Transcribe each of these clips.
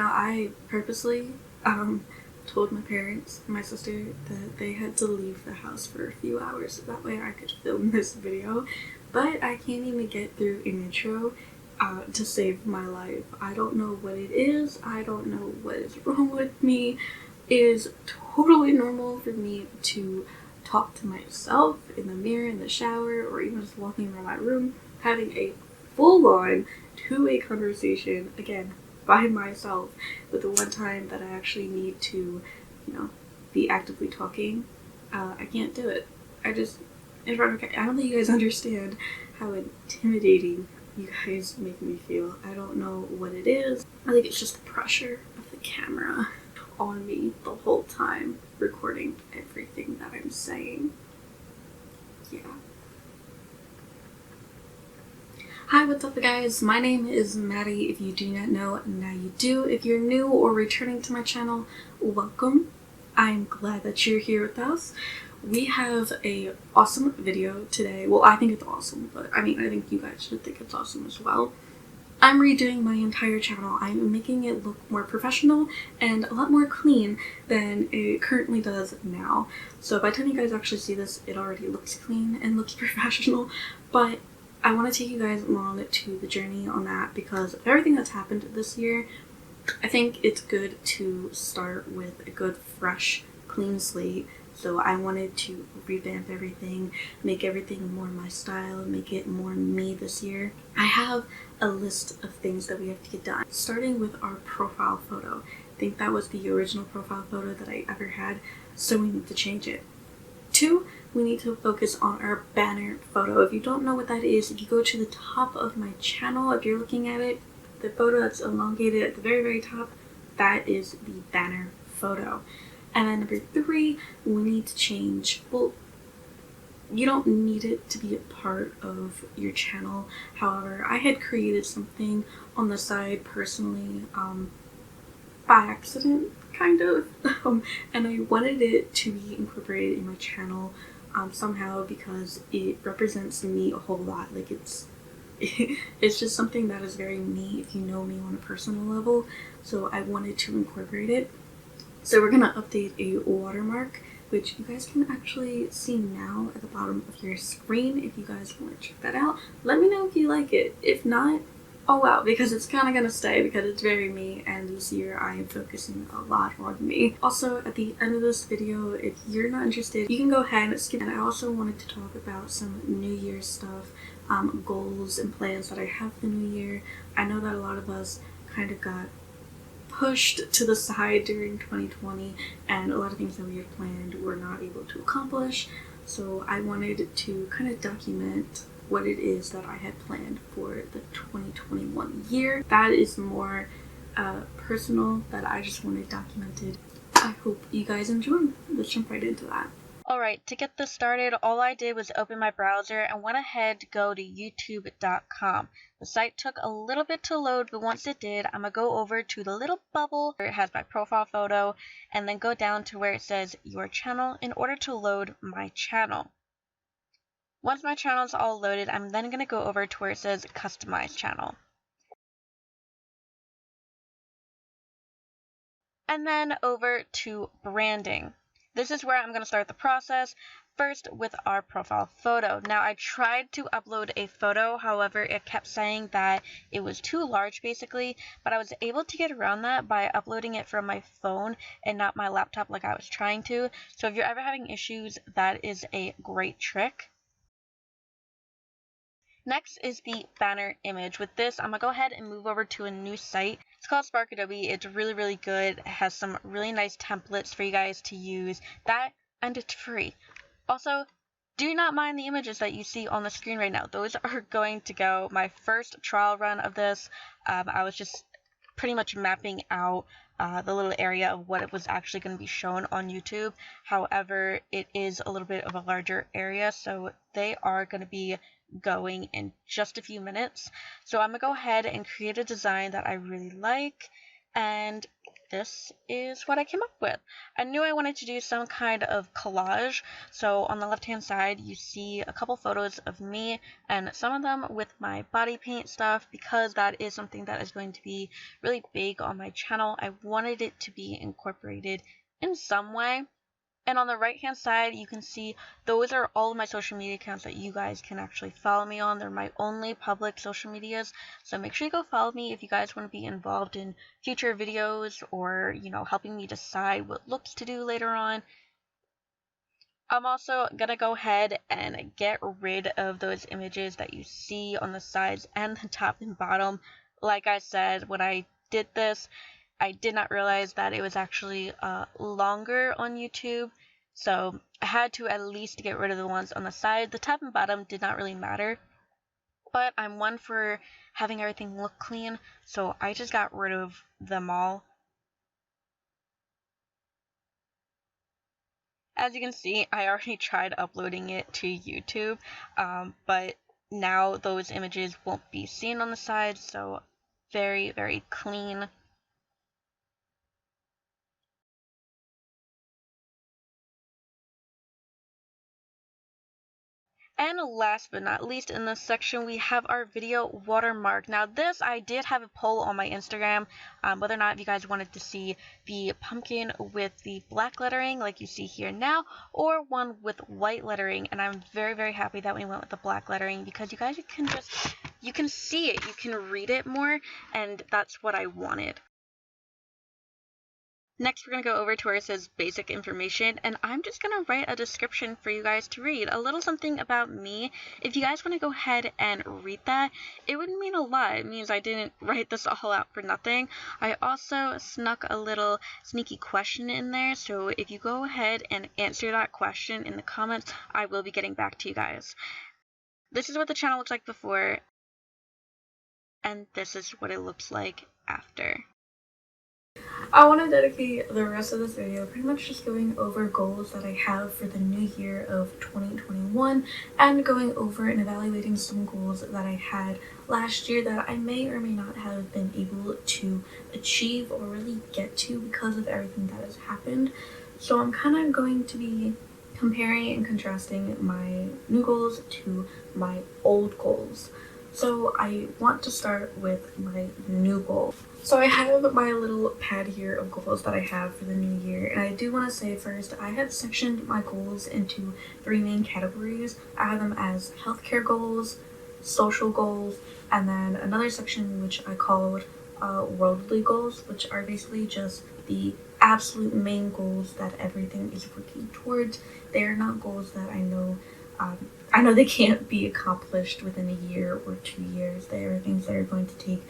I purposely told my parents and my sister that they had to leave the house for a few hours so that way I could film this video, but I can't even get through an intro to save my life. I don't know what it is. I don't know what is wrong with me. It is totally normal for me to talk to myself in the mirror, in the shower, or even just walking around my room, having a full-on two-way conversation, again, by myself. But the one time that I actually need to, be actively talking, I can't do it. I don't think you guys understand how intimidating you guys make me feel. I don't know what it is. I think it's just the pressure of the camera on me the whole time, recording everything that I'm saying. Yeah. Hi, what's up guys? My name is Maddie. If you do not know, now you do. If you're new or returning to my channel, welcome. I'm glad that you're here with us. We have a awesome video today. Well, I think it's awesome, but I think you guys should think it's awesome as well. I'm redoing my entire channel. I'm making it look more professional and a lot more clean than it currently does now. So by the time you guys actually see this, it already looks clean and looks professional, but I want to take you guys along to the journey on that because of everything that's happened this year. I think it's good to start with a good, fresh, clean slate. So I wanted to revamp everything, make everything more my style, make it more me this year. I have a list of things that we have to get done, starting with our profile photo. I think that was the original profile photo that I ever had, so we need to change it. 2, we need to focus on our banner photo. If you don't know what that is, if you go to the top of my channel, if you're looking at it, the photo that's elongated at the very, very top, that is the banner photo. And then number 3, we need to change, well, you don't need it to be a part of your channel. However, I had created something on the side personally, by accident, kind of, and I wanted it to be incorporated in my channel somehow because it represents me a whole lot. Like it's just something that is very me if you know me on a personal level, so I wanted to incorporate it. So we're gonna update a watermark, which you guys can actually see now at the bottom of your screen. If you guys want to check that out, let me know if you like it. If not, oh well, because it's kind of gonna stay because it's very me, and this year I am focusing a lot on me. Also, at the end of this video, if you're not interested, you can go ahead and skip. And I also wanted to talk about some New Year's stuff, goals and plans that I have for the new year. I know that a lot of us kind of got pushed to the side during 2020, and a lot of things that we had planned were not able to accomplish. So I wanted to kind of document what it is that I had planned for the 2021 year. That is more personal, that I just wanted documented. I hope you guys enjoy. Let's jump right into that. Alright, to get this started, all I did was open my browser and went ahead to go to youtube.com. The site took a little bit to load, but once it did, I'm going to go over to the little bubble where it has my profile photo and then go down to where it says your channel in order to load my channel. Once my channel is all loaded, I'm then going to go over to where it says customize channel. And then over to branding. This is where I'm going to start the process, first with our profile photo. Now, I tried to upload a photo, however, it kept saying that it was too large basically, but I was able to get around that by uploading it from my phone and not my laptop like I was trying to. So if you're ever having issues, that is a great trick. Next is the banner image. With this, I'm going to go ahead and move over to a new site. It's called Spark Adobe. It's really, really good. It has some really nice templates for you guys to use. That, and it's free. Also, do not mind the images that you see on the screen right now. Those are going to go. My first trial run of this, I was just pretty much mapping out the little area of what it was actually going to be shown on YouTube. However, it is a little bit of a larger area, so they are going to be going in just a few minutes. So I'm going to go ahead and create a design that I really like, and this is what I came up with. I knew I wanted to do some kind of collage, so on the left hand side you see a couple photos of me and some of them with my body paint stuff, because that is something that is going to be really big on my channel. I wanted it to be incorporated in some way. And on the right hand side, you can see those are all of my social media accounts that you guys can actually follow me on. They're my only public social medias. So make sure you go follow me if you guys want to be involved in future videos, or, helping me decide what looks to do later on. I'm also going to go ahead and get rid of those images that you see on the sides and the top and bottom. Like I said, when I did this, I did not realize that it was actually longer on YouTube, so I had to at least get rid of the ones on the side. The top and bottom did not really matter, but I'm one for having everything look clean, so I just got rid of them all. As you can see, I already tried uploading it to YouTube, but now those images won't be seen on the side, so very, very clean. And last but not least, in this section, we have our video watermark. Now this, I did have a poll on my Instagram, whether or not if you guys wanted to see the pumpkin with the black lettering like you see here now, or one with white lettering. And I'm very, very happy that we went with the black lettering, because you guys you can see it, you can read it more, and that's what I wanted. Next, we're going to go over to where it says basic information, and I'm just going to write a description for you guys to read. A little something about me. If you guys want to go ahead and read that, it would mean a lot. It means I didn't write this all out for nothing. I also snuck a little sneaky question in there, so if you go ahead and answer that question in the comments, I will be getting back to you guys. This is what the channel looks like before, and this is what it looks like after. I want to dedicate the rest of this video pretty much just going over goals that I have for the new year of 2021, and going over and evaluating some goals that I had last year that I may or may not have been able to achieve or really get to because of everything that has happened. So I'm kind of going to be comparing and contrasting my new goals to my old goals. So I want to start with my new goal. So I have my little pad here of goals that I have for the new year, and I do want to say first, I have sectioned my goals into 3 main categories. I have them as healthcare goals, social goals, and then another section which I called worldly goals, which are basically just the absolute main goals that everything is working towards. They are not goals that I know they can't be accomplished within a year or 2 years. They are things that are going to take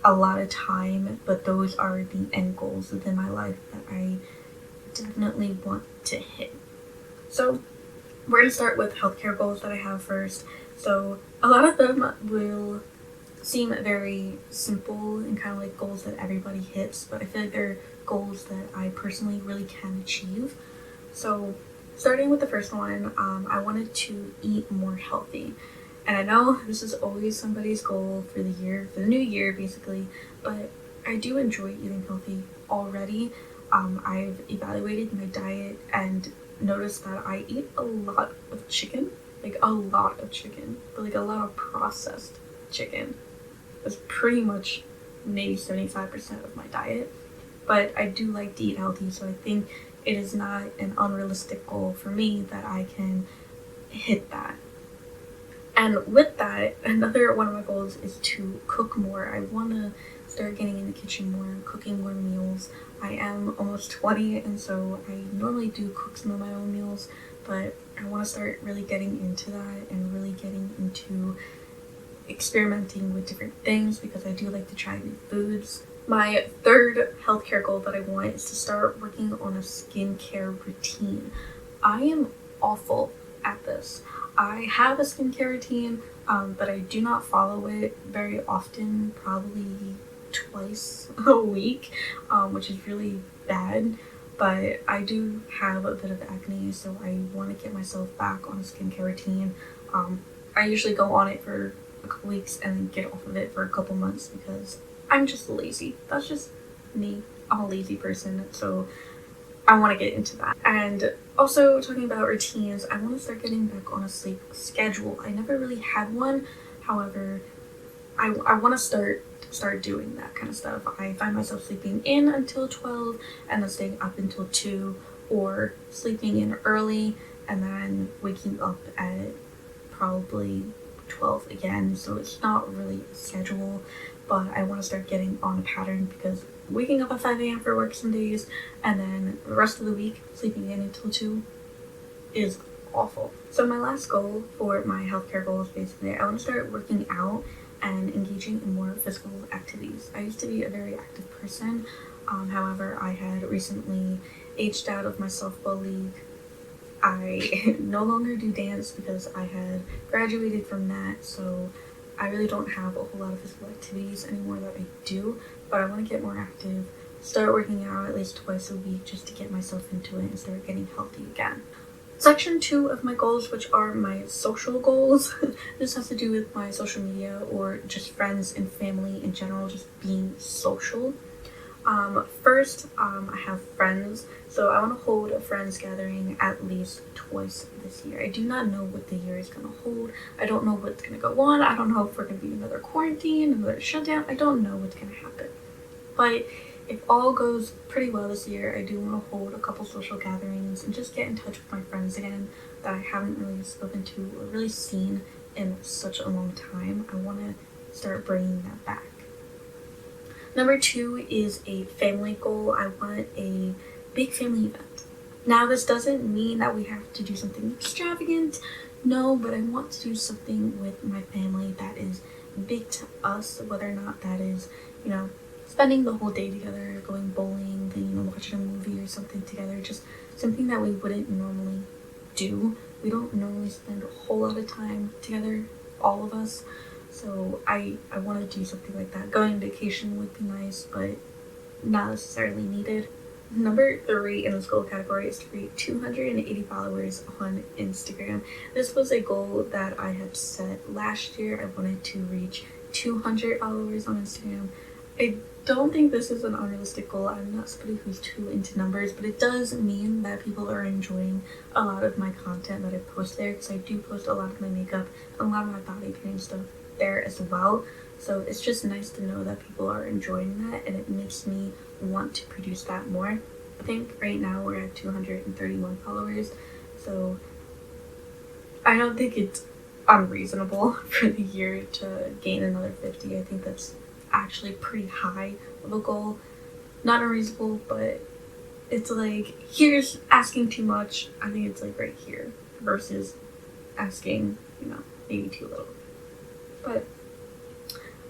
a lot of time, but those are the end goals within my life that I definitely want to hit. So we're going to start with healthcare goals that I have first. So a lot of them will seem very simple and kind of like goals that everybody hits, but I feel like they're goals that I personally really can achieve. So starting with the first one, I wanted to eat more healthy. And I know this is always somebody's goal for the new year basically, but I do enjoy eating healthy already. I've evaluated my diet and noticed that I eat a lot of chicken, but like a lot of processed chicken. That's pretty much maybe 75% of my diet. But I do like to eat healthy, so I think it is not an unrealistic goal for me that I can hit that. And with that, another one of my goals is to cook more. I want to start getting in the kitchen more, cooking more meals. I am almost 20, and so I normally do cook some of my own meals, but I want to start really getting into that and really getting into experimenting with different things, because I do like to try new foods. My third healthcare goal that I want is to start working on a skincare routine. I am awful at this. I have a skincare routine, but I do not follow it very often, probably twice a week, which is really bad. But I do have a bit of acne, so I want to get myself back on a skincare routine. I usually go on it for a couple weeks and then get off of it for a couple months because I'm just lazy. That's just me. I'm a lazy person, so I want to get into that. And also, talking about routines, I want to start getting back on a sleep schedule. I never really had one. However, I want to start doing that kind of stuff. I find myself sleeping in until 12 and then staying up until 2, or sleeping in early and then waking up at probably 12 again. So it's not really a schedule, but I want to start getting on a pattern, because waking up at 5 a.m. for work some days and then the rest of the week sleeping in until 2 is awful. So my last goal for my healthcare goal is basically I want to start working out and engaging in more physical activities. I used to be a very active person. However, I had recently aged out of my softball league. I no longer do dance because I had graduated from that, so I really don't have a whole lot of physical activities anymore that I do, but I want to get more active, start working out at least twice a week just to get myself into it and start getting healthy again. Section 2 of my goals, which are my social goals. This has to do with my social media or just friends and family in general, just being social. First, I have friends, so I want to hold a friends gathering at least twice this year. I do not know what the year is going to hold. I don't know what's going to go on. I don't know if we're going to be another quarantine, another shutdown. I don't know what's going to happen. But if all goes pretty well this year, I do want to hold a couple social gatherings and just get in touch with my friends again that I haven't really spoken to or really seen in such a long time. I want to start bringing that back. Number 2 is a family goal. I want a big family event. Now, this doesn't mean that we have to do something extravagant. No, but I want to do something with my family that is big to us, whether or not that is, spending the whole day together, going bowling, then, watching a movie or something together, just something that we wouldn't normally do. We don't normally spend a whole lot of time together, all of us. So I want to do something like that. Going on vacation would be nice, but not necessarily needed. Number 3 in this goal category is to reach 280 followers on Instagram. This was a goal that I had set last year. I wanted to reach 200 followers on Instagram. I don't think this is an unrealistic goal. I'm not somebody who's too into numbers, but it does mean that people are enjoying a lot of my content that I post there, because I do post a lot of my makeup and a lot of my body painting stuff there as well. So it's just nice to know that people are enjoying that, and it makes me want to produce that more. I think right now we're at 231 followers, so I don't think it's unreasonable for the year to gain another 50. I think that's actually pretty high of a goal. Not unreasonable, but it's like, here's asking too much. I think it's like right here versus asking, maybe too little. But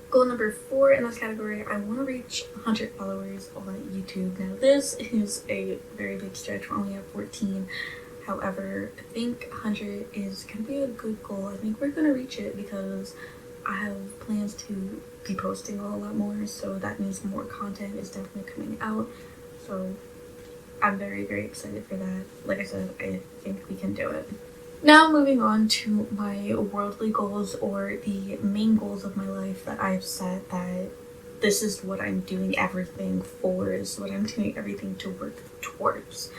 goal number 4 in this category, I want to reach 100 followers on YouTube. Now, this is a very big stretch. We're only at 14. However, I think 100 is going to be a good goal. I think we're going to reach it because I have plans to be posting a lot more, so that means more content is definitely coming out. So I'm very, very excited for that. Like I said, I think we can do it. Now moving on to my worldly goals, or the main goals of my life that I've set, that this is what I'm doing everything for, is what I'm doing everything to work towards.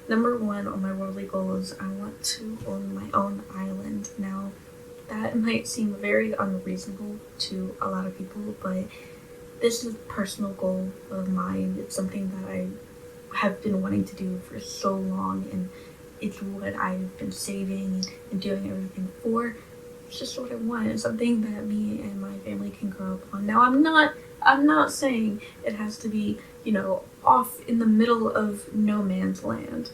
Number 1 on my worldly goals, I want to own my own island. Now, that might seem very unreasonable to a lot of people, but this is a personal goal of mine. It's something that I have been wanting to do for so long, and it's what I've been saving and doing everything for. It's just what I want. It's something that me and my family can grow up on. Now, I'm not saying it has to be, off in the middle of no man's land.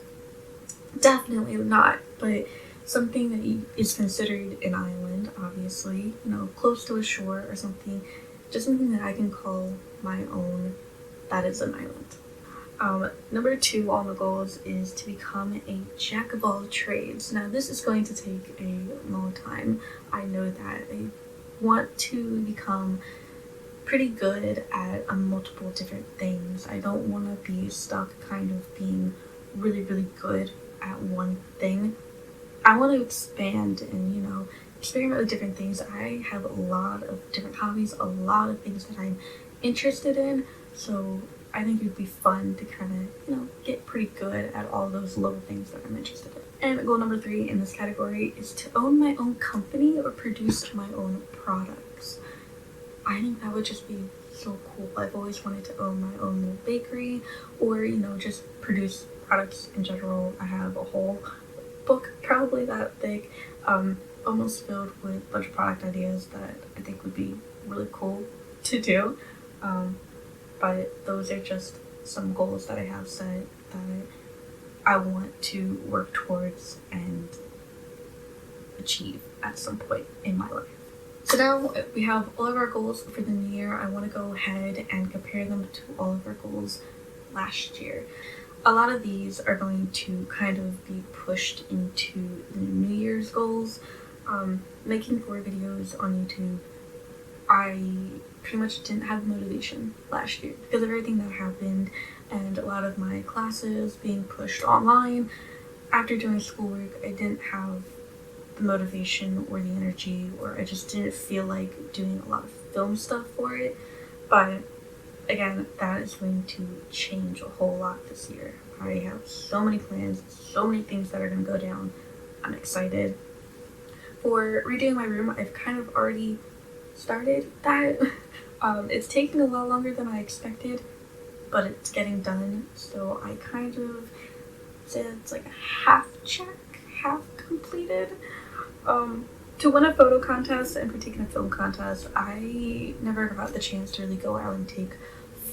Definitely not. But something that is considered an island, obviously, close to a shore or something. Just something that I can call my own, that is an island. Number 2 on the goals is to become a jack of all trades. Now, this is going to take a long time. I know that. I want to become pretty good at multiple different things. I don't want to be stuck kind of being really, really good at one thing. I want to expand and, experiment with different things. I have a lot of different hobbies, a lot of things that I'm interested in. So I think it would be fun to kind of, you know, get pretty good at all those little things that I'm interested in. And goal number 3 in this category is to own my own company or produce my own products. I think that would just be so cool. I've always wanted to own my own little bakery, or, you know, just produce products in general. I have a whole book, probably that thick, almost filled with a bunch of product ideas that I think would be really cool to do. But those are just some goals that I have set that I want to work towards and achieve at some point in my life. So now we have all of our goals for the new year. I want to go ahead and compare them to all of our goals last year. A lot of these are going to kind of be pushed into the New Year's goals. Making 4 videos on YouTube, I pretty much didn't have motivation last year because of everything that happened and a lot of my classes being pushed online. After doing schoolwork, I didn't have the motivation or the energy, or I just didn't feel like doing a lot of film stuff for it. But again, that is going to change a whole lot this year. I have so many plans, so many things that are going to go down. I'm excited. For redoing my room, I've kind of already started that. It's taking a lot longer than I expected, but it's getting done. So I kind of say it's like a half check, half completed. To win a photo contest and partake in a film contest, I never got the chance to really go out and take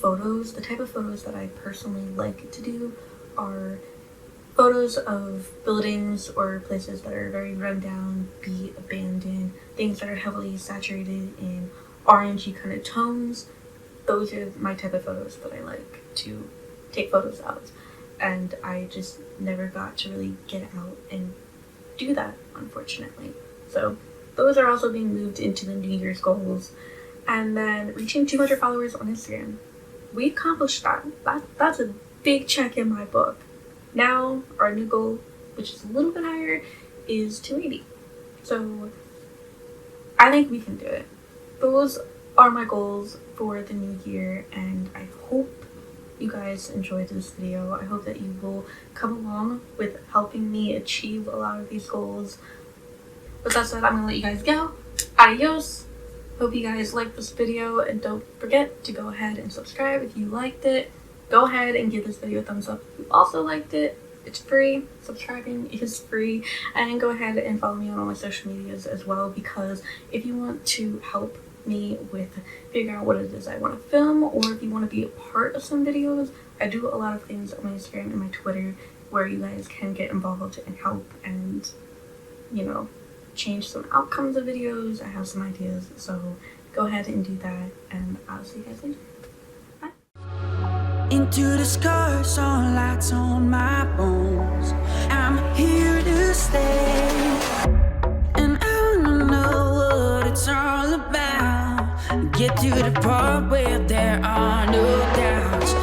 photos. The type of photos that I personally like to do are photos of buildings or places that are very run down, be abandoned, things that are heavily saturated in orangey kind of tones. Those are my type of photos that I like to take photos of. And I just never got to really get out and do that, unfortunately. So those are also being moved into the New Year's goals. And then reaching 200 followers on Instagram. We accomplished that. That's a big check in my book. Now our new goal, which is a little bit higher, is 280. So I think we can do it. Those are my goals for the new year, and I hope you guys enjoyed this video. I hope that you will come along with helping me achieve a lot of these goals. With that said, I'm gonna let you guys go. Adios. Hope you guys liked this video, and don't forget to go ahead and subscribe if you liked it. Go ahead and give this video a thumbs up if you also liked it. It's free. Subscribing is free. And go ahead and follow me on all my social medias as well, because if you want to help me with figuring out what it is I want to film, or if you want to be a part of some videos, I do a lot of things on my Instagram and my Twitter where you guys can get involved and help and, you know, change some outcomes of videos. I have some ideas, so go ahead and do that, and I'll see you guys later. Into the scars, all lights on my bones. I'm here to stay, and I don't know what it's all about. Get to the part where there are no doubts.